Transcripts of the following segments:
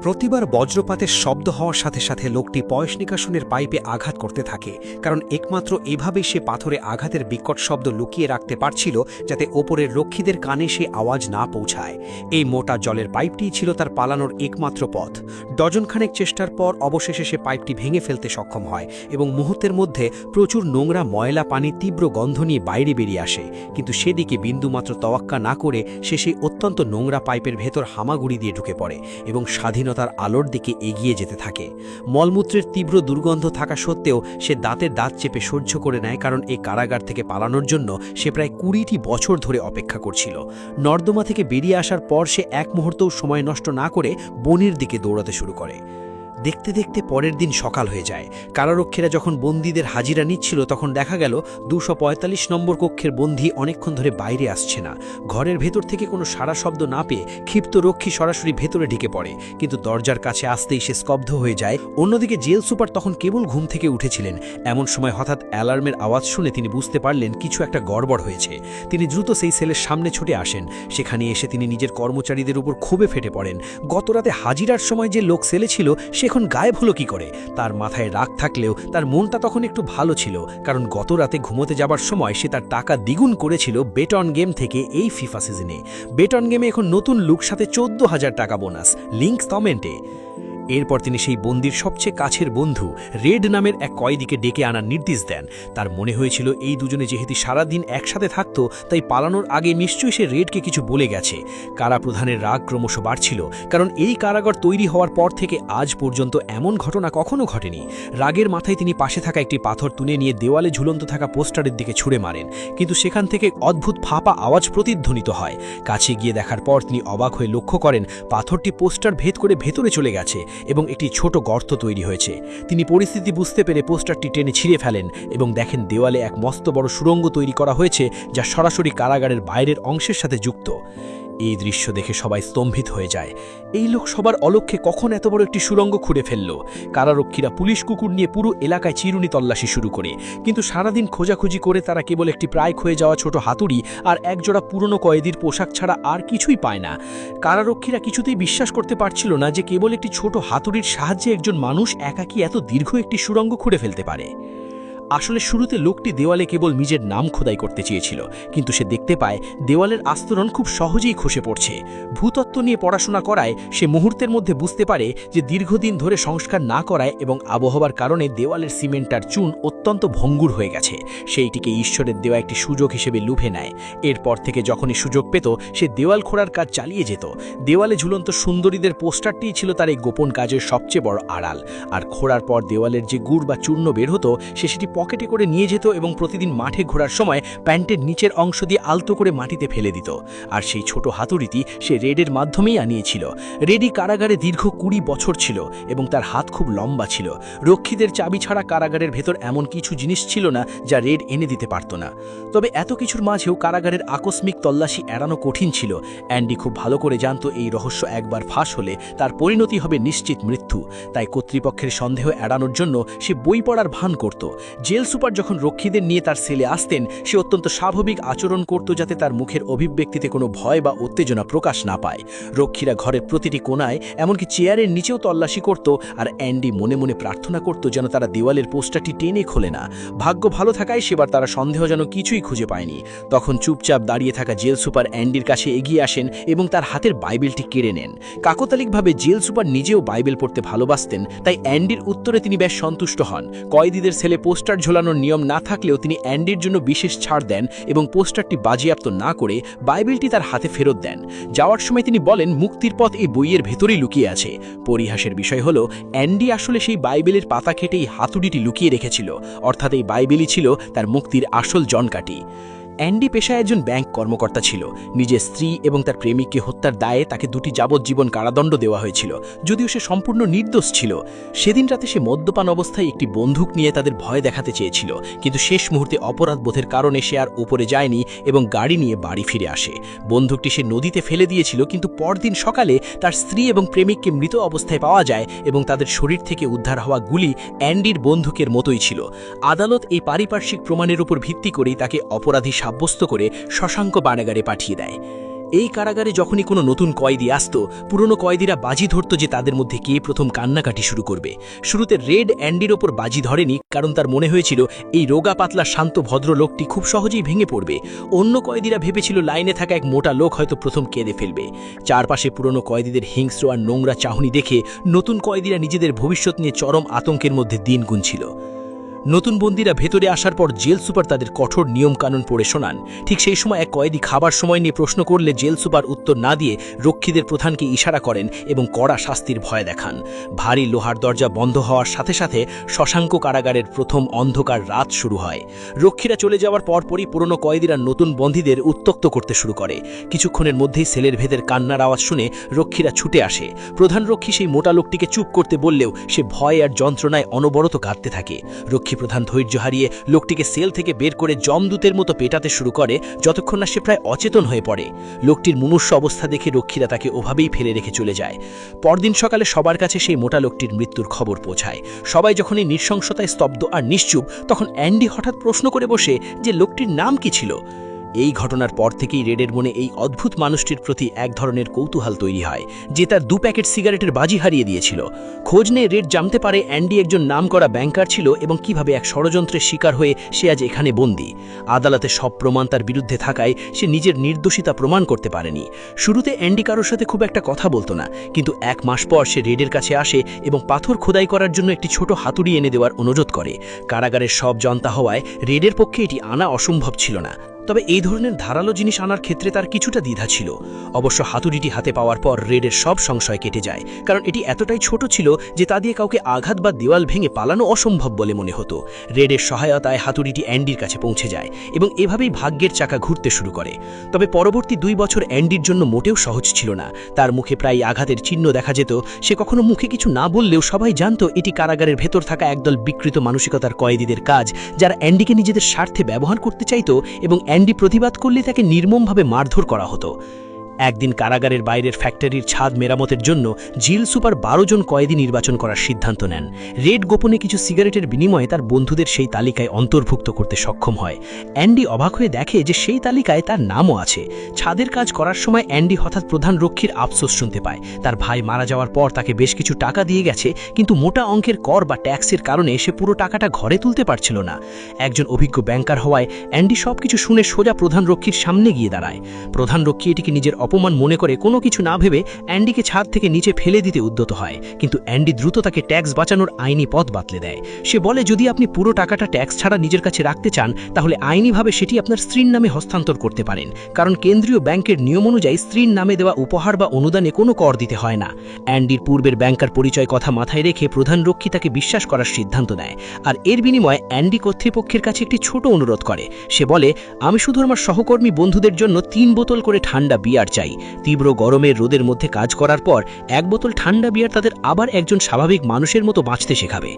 প্রতিবার বজ্রপাতের শব্দ হওয়ার সাথে সাথে লোকটি পয়স নিকাশনের পাইপে আঘাত করতে থাকে, কারণ একমাত্র এভাবেই সে পাথরে আঘাতের বিকট শব্দ লুকিয়ে রাখতে পারছিল, যাতে ওপরের রক্ষীদের কানে সে আওয়াজ না পৌঁছায়। এই মোটা জলের পাইপটিই ছিল তার পালানোর একমাত্র পথ। ডজনখানেক চেষ্টার পর অবশেষে সে পাইপটি ভেঙে ফেলতে সক্ষম হয় এবং মুহূর্তের মধ্যে প্রচুর নোংরা ময়লা পানি তীব্র গন্ধ নিয়ে বাইরে বেরিয়ে আসে। কিন্তু সেদিকে বিন্দুমাত্র তোয়াক্কা না করে সে সেই অত্যন্ত নোংরা পাইপের ভেতর হামাগুড়ি দিয়ে ঢুকে পড়ে এবং স্বাধীনতার আলোর দিকে এগিয়ে যেতে থাকে। মলমূত্রের তীব্র দুর্গন্ধ থাকা সত্ত্বেও সে দাঁতের দাঁত চেপে সহ্য করে নেয়, কারণ এই কারাগার থেকে পালানোর জন্য সে প্রায় 20টি বছর ধরে অপেক্ষা করছিল। নর্দমা থেকে বেরিয়ে আসার পর সে এক মুহূর্তও সময় নষ্ট না করে বনের দিকে দৌড়াতে শুরু করে। দেখতে দেখতে পরের দিন সকাল হয়ে যায়। কারারক্ষীরা যখন বন্দীদের হাজিরা নিচ্ছিল তখন দেখা গেল 245 নম্বর কক্ষের বন্দী অনেকক্ষণ ধরে বাইরে আসছে না। ঘরের ভেতর থেকে কোনো সাড়া শব্দ না পেয়ে ক্ষিপ্ত রক্ষী সরাসরি ভেতরে ঢুকে পড়ে, কিন্তু দরজার কাছে আসতেই সে স্তব্ধ হয়ে যায়। অন্যদিকে জেল সুপার তখন কেবল ঘুম থেকে উঠেছিলেন। এমন সময় হঠাৎ অ্যালার্মের আওয়াজ শুনে তিনি বুঝতে পারলেন কিছু একটা গড়বড় হয়েছে। তিনি দ্রুত সেই সেলের সামনে ছুটে আসেন। সেখানে এসে তিনি নিজের কর্মচারীদের উপর ক্ষোভে ফেটে পড়েন। গতরাতে হাজিরার সময় যে লোক সেলে ছিল সে এখন গায়েব হলো কি করে? তার মাথায় রাগ থাকলেও তার মনটা তখন একটু ভালো ছিল, কারণ গত রাতে ঘুমোতে যাবার সময় সে তার টাকা দ্বিগুণ করেছিল বেট অন গেম থেকে এই ফিফা সিজনে। বেট অন গেমে এখন নতুন লুক সাথে 14,000 টাকা বোনাস, লিঙ্ক কমেন্টে। এরপর তিনি সেই বন্দির সবচেয়ে কাছের বন্ধু রেড নামের এক কয়েদিকে ডেকে আনার নির্দেশ দেন। তার মনে হয়েছিল এই দুজনে যেহেতু সারাদিন একসাথে থাকত, তাই পালানোর আগে নিশ্চয়ই সে রেডকে কিছু বলে গেছে। কারাপ্রধানের রাগ ক্রমশ বাড়ছিল, কারণ এই কারাগার তৈরি হওয়ার পর থেকে আজ পর্যন্ত এমন ঘটনা কখনো ঘটেনি। রাগের মাথায় তিনি পাশে থাকা একটি পাথর তুলে নিয়ে দেওয়ালে ঝুলন্ত থাকা পোস্টারের দিকে ছুঁড়ে মারেন, কিন্তু সেখান থেকে অদ্ভুত ফাঁপা আওয়াজ প্রতিধ্বনিত হয়। কাছে গিয়ে দেখার পর তিনি অবাক হয়ে লক্ষ্য করেন পাথরটি পোস্টার ভেদ করে ভেতরে চলে গেছে এবং একটি ছোট গর্ত তৈরি হয়েছে। তিনি পরিস্থিতি বুঝতে পেরে পোস্টারটি টেনে ছিঁড়ে ফেলেন এবং দেখেন দেওয়ালে এক মস্ত বড় সুড়ঙ্গ তৈরি করা হয়েছে, যা সরাসরি কারাগারের বাইরের অংশের সাথে যুক্ত। এই দৃশ্য দেখে সবাই স্তম্ভিত হয়ে যায়। এই লোক সবার অলক্ষ্যে কখন এত বড় একটি সুড়ঙ্গ খুঁড়ে ফেলল? কারারক্ষীরা পুলিশ কুকুর নিয়ে পুরো এলাকায় চিরুনি তল্লাশি শুরু করে, কিন্তু সারাদিন খোঁজাখুঁজি করে তারা কেবল একটি প্রায় ক্ষয়ে যাওয়া ছোট হাতুড়ি আর একজোড়া পুরনো কয়েদির পোশাক ছাড়া আর কিছুই পায় না। কারারক্ষীরা কিছুতেই বিশ্বাস করতে পারছিল না যে কেবল একটি ছোট হাতুড়ির সাহায্যে একজন মানুষ একাকী এত দীর্ঘ একটি সুড়ঙ্গ খুঁড়ে ফেলতে পারে। আসলে শুরুতে লোকটি দেওয়ালে কেবল নিজের নাম খোদাই করতে চেয়েছিল, কিন্তু সে দেখতে পায় দেওয়ালের আস্তরণ খুব সহজেই খসে পড়ছে। ভূতত্ত্ব নিয়ে পড়াশোনা করায় সে মুহূর্তের মধ্যে বুঝতে পারে যে দীর্ঘদিন ধরে সংস্কার না করায় এবং আবহাওয়ার কারণে দেওয়ালের সিমেন্টার চুন অত্যন্ত ভঙ্গুর হয়ে গেছে। সেইটিকে ঈশ্বরের দেওয়া একটি সুযোগ হিসেবে লুভে নেয়। এরপর থেকে যখনই সুযোগ পেত সে দেওয়াল খোঁড়ার কাজ চালিয়ে যেত। দেওয়ালে ঝুলন্ত সুন্দরীদের পোস্টারটিই ছিল তার এই গোপন কাজের সবচেয়ে বড় আড়াল। আর খোঁড়ার পর দেওয়ালের যে গুড় বা চূর্ণ বের হতো সে সেটি পকেটে করে নিয়ে যেত এবং প্রতিদিন মাঠে ঘোরার সময় প্যান্টের নিচের অংশ দিয়ে আলতো করে মাটিতে ফেলে দিত। আর সেই ছোট হাতুড়িটি সে রেডের মাধ্যমেই আনিয়েছিল। রেডি কারাগারে দীর্ঘ 20 বছর ছিল এবং তার হাত খুব লম্বা ছিল। রক্ষীদের চাবি ছাড়া কারাগারের ভেতর এমন কিছু জিনিস ছিল না যা রেড এনে দিতে পারত না। তবে এত কিছুর মাঝেও কারাগারের আকস্মিক তল্লাশি এড়ানো কঠিন ছিল। অ্যান্ডি খুব ভালো করে জানত এই রহস্য একবার ফাঁস হলে তার পরিণতি হবে নিশ্চিত মৃত্যু। তাই কর্তৃপক্ষের সন্দেহ এড়ানোর জন্য সে বই পড়ার ভান করত। জেল সুপার যখন রক্ষীদের নিয়ে তার সেলে আসতেন সে অত্যন্ত স্বাভাবিক আচরণ করত, যাতে তার মুখের অভিব্যক্তিতে কোনো ভয় বা উত্তেজনা প্রকাশ না পায়। রক্ষীরা ঘরের প্রতিটি কোণায় এমনকি চেয়ারের নিচেও তল্লাশি করত, আর অ্যান্ডি মনে মনে প্রার্থনা করত যেন তারা দেওয়ালের পোস্টারটি টেনে খোলে না। ভাগ্য ভালো থাকায় সেবার তারা সন্দেহজনক কিছুই খুঁজে পায়নি। তখন চুপচাপ দাঁড়িয়ে থাকা জেল সুপার অ্যান্ডির কাছে এগিয়ে আসেন এবং তার হাতের বাইবেলটি কেড়ে নেন। কাকতালিকভাবে জেল সুপার নিজেও বাইবেল পড়তে ভালোবাসতেন, তাই অ্যান্ডির উত্তরে তিনি বেশ সন্তুষ্ট হন। কয়েদিদের সেলে পোস্টার ঝোলানোর নিয়ম না থাকলেও তিনি অ্যান্ডির জন্য বিশেষ ছাড় দেন এবং পোস্টারটি বাজেয়াপ্ত না করে বাইবেলটি তার হাতে ফেরত দেন। যাওয়ার সময় তিনি বলেন মুক্তির পথ এই বইয়ের ভেতরেই লুকিয়ে আছে। পরিহাসের বিষয় হলো অ্যান্ডি আসলে সেই বাইবেলের পাতা কেটেই হাতুড়িটি লুকিয়ে রেখেছিল, অর্থাৎ এই বাইবেলই ছিল তার মুক্তির আসল জনকাঠি। অ্যান্ডি পেশায় একজন ব্যাংক কর্মকর্তা ছিল। নিজের স্ত্রী এবং তার প্রেমিককে হত্যার দায়ে তাকে 2টি যাবজ্জীবন কারাদণ্ড দেওয়া হয়েছিল, যদিও সে সম্পূর্ণ নির্দোষ ছিল। সেদিন রাতে সে মদ্যপান অবস্থায় একটি বন্দুক নিয়ে তাদের ভয় দেখাতে চেয়েছিল, কিন্তু শেষ মুহূর্তে অপরাধ বোধের কারণে সে আর উপরে যায়নি এবং গাড়ি নিয়ে বাড়ি ফিরে আসে। বন্দুকটি সে নদীতে ফেলে দিয়েছিল, কিন্তু পরদিন সকালে তার স্ত্রী এবং প্রেমিককে মৃত অবস্থায় পাওয়া যায় এবং তাদের শরীর থেকে উদ্ধার হওয়া গুলি অ্যান্ডির বন্দুকের মতোই ছিল। আদালত এই পারিপার্শ্বিক প্রমাণের উপর ভিত্তি করেই তাকে অপরাধী সাব্যস্ত করে শশাঙ্ক কারাগারে পাঠিয়ে দেয়। এই কারাগারে যখনই কোনো নতুন কয়েদি আসতো, পুরনো কয়েদিরা বাজি ধরত যে তাদের মধ্যে কে প্রথম কান্নাকাটি শুরু করবে। শুরুতে রেড অ্যান্ডির ওপর বাজি ধরেনি, কারণ তার মনে হয়েছিল এই রোগা পাতলা শান্ত ভদ্র লোকটি খুব সহজেই ভেঙে পড়বে। অন্য কয়েদিরা ভেবেছিল লাইনে থাকা এক মোটা লোক হয়তো প্রথম কেঁদে ফেলবে। চারপাশে পুরনো কয়েদিদের হিংস্র আর নোংরা চাহনি দেখে নতুন কয়েদিরা নিজেদের ভবিষ্যৎ নিয়ে চরম আতঙ্কের মধ্যে দিন গুনছিল। নতুন বন্দীরা ভেতরে আসার পর জেল সুপার তাদের কঠোর নিয়মকানুন পড়ে শোনান। ঠিক সেই সময় এক কয়েদি খাবার সময় নিয়ে প্রশ্ন করলে জেল সুপার উত্তর না দিয়ে রক্ষীদের প্রধানকে ইশারা করেন এবং কড়া শাস্তির ভয় দেখান। ভারী লোহার দরজা বন্ধ হওয়ার সাথে সাথে শশাঙ্ক কারাগারের প্রথম অন্ধকার রাত শুরু হয়। রক্ষীরা চলে যাওয়ার পরপরই পুরনো কয়েদিরা নতুন বন্দীদের উত্ত্যক্ত করতে শুরু করে। কিছুক্ষণের মধ্যেই সেলের ভেদের কান্নার আওয়াজ শুনে রক্ষীরা ছুটে আসে। প্রধান রক্ষী সেই মোটা লোকটিকে চুপ করতে বললেও সে ভয় আর যন্ত্রণায় অনবরত কাঁদতে থাকে। প্রধান ধৈর্য হারিয়ে লোকটিকে সেল থেকে বের করে যমদূতের মতো পেটাতে শুরু করে, যতক্ষণ না সে প্রায় অচেতন হয়ে পড়ে। লোকটির মনুষ্য অবস্থা দেখে রক্ষীরা তাকে ওভাবেই ফেলে রেখে চলে যায়। পরদিন সকালে সবার কাছে সেই মোটা লোকটির মৃত্যুর খবর পৌঁছায়। সবাই যখন এই নৃশংসতায় স্তব্ধ আর নিশ্চুপ, তখন অ্যান্ডি হঠাৎ প্রশ্ন করে বসে যে লোকটির নাম কি ছিল। এই ঘটনার পর থেকেই রেডের মনে এই অদ্ভুত মানুষটির প্রতি এক ধরনের কৌতূহল তৈরি হয়, যে তার 2 প্যাকেট সিগারেটের বাজি হারিয়ে দিয়েছিল। খোঁজ নিয়ে রেড জানতে পারে অ্যান্ডি একজন নামকরা ব্যাংকার ছিল এবং কিভাবে এক ষড়যন্ত্রের শিকার হয়ে সে আজ এখানে বন্দী। আদালতে সব প্রমাণ তার বিরুদ্ধে থাকায় সে নিজের নির্দোষিতা প্রমাণ করতে পারেনি। শুরুতে অ্যান্ডি কারোর সাথে খুব একটা কথা বলতো না, কিন্তু 1 মাস পর সে রেডের কাছে আসে এবং পাথর খোদাই করার জন্য একটি ছোট হাতুড়ি এনে দেওয়ার অনুরোধ করে। কারাগারের সব জানতা হওয়ায় রেডের পক্ষে এটি আনা অসম্ভব ছিল না। তবে এই ধরনের ধারালো জিনিস আনার ক্ষেত্রে তার কিছুটা দ্বিধা ছিল। অবশ্য হাতুড়িটি হাতে পাওয়ার পর রেডের সব সংশয় কেটে যায়, কারণ এটি এতটাই ছোট ছিল যে তা দিয়ে কাউকে আঘাত বা দেওয়াল ভেঙে পালানো অসম্ভব বলে মনে হতো। রেডের সহায়তায় হাতুড়িটি অ্যান্ডির কাছে পৌঁছে যায় এবং এভাবেই ভাগ্যের চাকা ঘুরতে শুরু করে। তবে পরবর্তী 2 বছর অ্যান্ডির জন্য মোটেও সহজ ছিল না। তার মুখে প্রায় আঘাতের চিহ্ন দেখা যেত। সে কখনো মুখে কিছু না বললেও সবাই জানতো এটি কারাগারের ভেতর থাকা একদল বিকৃত মানসিকতার কয়েদিদের কাজ, যারা অ্যান্ডিকে নিজেদের স্বার্থে ব্যবহার করতে চাইত এবং অ্যান্ডি প্রতিবাদ করলে তাকে নির্মমভাবে মারধর করা হতো। একদিন কারাগারের বাইরের ফ্যাক্টরির ছাদ মেরামতের জন্য জেল সুপার 12 জন কয়েদি নির্বাচন করার সিদ্ধান্ত নেন। রেড গোপনে কিছু সিগারেটের বিনিময়ে তার বন্ধুদের সেই তালিকায় অন্তর্ভুক্ত করতে সক্ষম হয়। অ্যান্ডি অবাক হয়ে দেখে যে সেই তালিকায় তার নামও আছে। ছাদের কাজ করার সময় অ্যান্ডি হঠাৎ প্রধান রক্ষীর আফসোস শুনতে পায়। তার ভাই মারা যাওয়ার পর তাকে বেশ কিছু টাকা দিয়ে গেছে, কিন্তু মোটা অঙ্কের কর বা ট্যাক্সের কারণে সে পুরো টাকাটা ঘরে তুলতে পারছিল না। একজন অভিজ্ঞ ব্যাংকার হওয়ায় অ্যান্ডি সবকিছু শুনে সোজা প্রধান রক্ষীর সামনে গিয়ে দাঁড়ায়। প্রধান রক্ষী এটিকে নিজের অপমান মনে করে কোনো কিছু না ভেবে অ্যান্ডিকে ছাদ থেকে নিচে ফেলে দিতে উদ্যত হয়, কিন্তু অ্যান্ডি দ্রুত তাকে ট্যাক্স বাঁচানোর আইনি পথ বাতলে দেয়। সে বলে যদি আপনি পুরো টাকাটা ট্যাক্স ছাড়া নিজের কাছে রাখতে চান, তাহলে আইনিভাবে সেটি আপনার স্ত্রীর নামে হস্তান্তর করতে পারেন, কারণ কেন্দ্রীয় ব্যাংকের নিয়ম অনুযায়ী স্ত্রীর নামে দেওয়া উপহার বা অনুদানে কোনো কর দিতে হয় না। অ্যান্ডির পূর্বের ব্যাংকার পরিচয় কথা মাথায় রেখে প্রধান রক্ষী তাকে বিশ্বাস করার সিদ্ধান্ত নেয়, আর এর বিনিময়ে অ্যান্ডি কর্তৃপক্ষের কাছে একটি ছোট অনুরোধ করে। সে বলে, আমি শুধু আমার সহকর্মী বন্ধুদের জন্য 3 বোতল করে ঠান্ডা বিয়ার চাই। তীব্র গরমের রোদের মধ্যে কাজ করার পর 1 বোতল ঠান্ডা বিয়ার তাদের আবার একজন স্বাভাবিক মানুষের মতো বাঁচতে শেখাবে।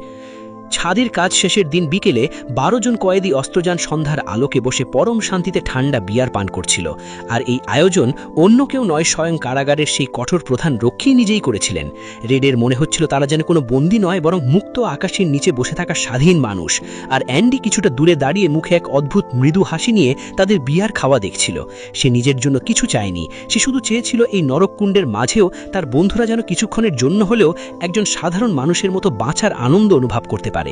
ছাদের কাজ শেষের দিন বিকেলে 12 জন কয়েদি অস্ত্রযান সন্ধ্যার আলোকে বসে পরম শান্তিতে ঠান্ডা বিয়ার পান করছিল। আর এই আয়োজন অন্য কেউ নয়, স্বয়ং কারাগারের সেই কঠোর প্রধান রক্ষী নিজেই করেছিলেন। রেডের মনে হচ্ছিল তারা যেন কোনো বন্দী নয়, বরং মুক্ত আকাশের নিচে বসে থাকা স্বাধীন মানুষ। আর অ্যান্ডি কিছুটা দূরে দাঁড়িয়ে মুখে এক অদ্ভুত মৃদু হাসি নিয়ে তাদের বিয়ার খাওয়া দেখছিল। সে নিজের জন্য কিছু চায়নি, সে শুধু চেয়েছিল এই নরককুণ্ডের মাঝেও তার বন্ধুরা যেন কিছুক্ষণের জন্য হলেও একজন সাধারণ মানুষের মতো বাঁচার আনন্দ অনুভব করতে পারে।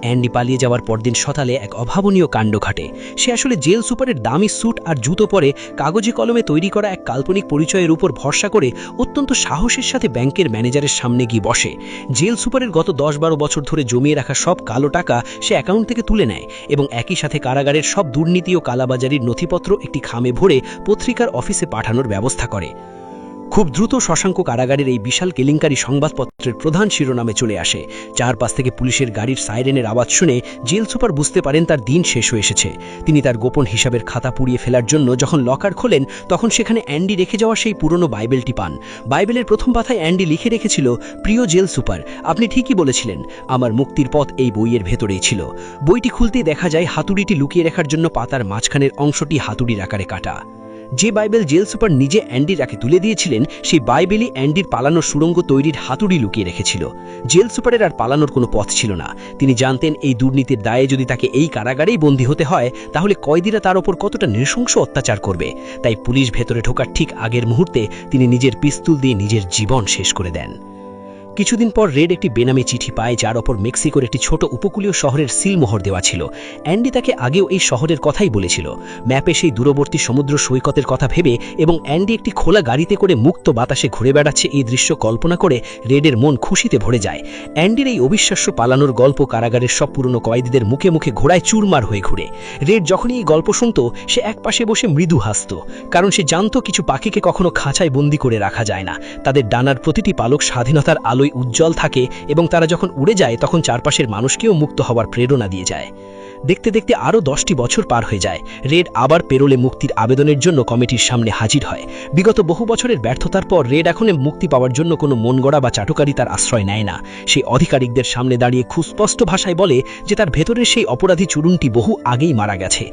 অ্যান্ডি পালিয়ে যাওয়ার পরদিন সকালে এক অভাবনীয় কাণ্ড ঘটে। সে আসলে জেল সুপারের দামি স্যুট আর জুতো পরে কাগজে কলমে তৈরি করা এক কাল্পনিক পরিচয়ের উপর ভরসা করে অত্যন্ত সাহসের সাথে ব্যাংকের ম্যানেজারের সামনে গিয়ে বসে। জেল সুপারের গত 10-12 বছর ধরে জমিয়ে রাখা সব কালো টাকা সে অ্যাকাউন্ট থেকে তুলে নেয় এবং একই সাথে কারাগারের সব দুর্নীতি ও কালাবাজারির নথিপত্র একটি খামে ভরে পত্রিকার অফিসে পাঠানোর ব্যবস্থা করে। খুব দ্রুত শশাঙ্ক কারাগারের এই বিশাল কেলেঙ্কারি সংবাদপত্রের প্রধান শিরোনামে চলে আসে। চারপাশ থেকে পুলিশের গাড়ির সাইরেনের আওয়াজ শুনে জেল সুপার বুঝতে পারেন তার দিন শেষ হয়ে এসেছে। তিনি তার গোপন হিসাবের খাতা পুড়িয়ে ফেলার জন্য যখন লকার খোলেন, তখন সেখানে অ্যান্ডি রেখে যাওয়া সেই পুরনো বাইবেলটি পান। বাইবেলের প্রথম পাতায় অ্যান্ডি লিখে রেখেছিল, প্রিয় জেল সুপার, আপনি ঠিকই বলেছিলেন, আমার মুক্তির পথ এই বইয়ের ভেতরেই ছিল। বইটি খুলতেই দেখা যায় হাতুড়িটি লুকিয়ে রাখার জন্য পাতার মাঝখানের অংশটি হাতুড়ির আকারে কাটা। যে বাইবেল জেল সুপার নিজে অ্যান্ডির রাখে তুলে দিয়েছিলেন সেই বাইবেলই অ্যান্ডির পালানোর সুড়ঙ্গ তৈরির হাতুড়ি লুকিয়ে রেখেছিল। জেল সুপারের আর পালানোর কোনো পথ ছিল না। তিনি জানতেন এই দুর্নীতির দায়ে যদি তাকে এই কারাগারেই বন্দী হতে হয় তাহলে কয়েদিরা তার ওপর কতটা নৃশংস অত্যাচার করবে। তাই পুলিশ ভেতরে ঢোকার ঠিক আগের মুহূর্তে তিনি নিজের পিস্তল দিয়ে নিজের জীবন শেষ করে দেন। কিছুদিন পর রেড একটি বেনামি চিঠি পায় যার ওপর মেক্সিকোর একটি ছোট উপকূলীয় শহরের সিলমোহর দেওয়া ছিল। অ্যান্ডি তাকে আগেও এই শহরের কথাই বলেছিল। ম্যাপে সেই দূরবর্তী সমুদ্র সৈকতের কথা ভেবে এবং অ্যান্ডি একটি খোলা গাড়িতে করে মুক্ত বাতাসে ঘুরে বেড়াচ্ছে এই দৃশ্য কল্পনা করে রেডের মন খুশিতে ভরে যায়। অ্যান্ডির এই অবিশ্বাস্য পালানোর গল্প কারাগারের সব পুরনো কয়েদিদের মুখে মুখে ঘোড়ায় চুরমার হয়ে ঘুরে। রেড যখনই এই গল্প শুনত সে একপাশে বসে মৃদু হাসত, কারণ সে জানত কিছু পাখিকে কখনো খাঁচায় বন্দি করে রাখা যায় না। তাদের ডানার প্রতিটি পালক স্বাধীনতার আলোয় উজ্জ্বল থাকে এবং তারা যখন উড়ে যায় তখন চারপাশের মানুষকেও মুক্ত হওয়ার প্রেরণা দিয়ে যায়। দেখতে দেখতে আরও 10টি বছর পার হয়ে যায়। রেড আবার পেরোলে মুক্তির আবেদনের জন্য কমিটির সামনে হাজির হয়। বিগত বহু বছরের ব্যর্থতার পর রেড এখন মুক্তি পাওয়ার জন্য কোনো মনগড়া বা চাটুকারি তার আশ্রয় নেয় না। সেই আধিকারিকদের সামনে দাঁড়িয়ে খুব স্পষ্ট ভাষায় বলে যে তার ভেতরের সেই অপরাধী চূড়নটি বহু আগেই মারা গেছে।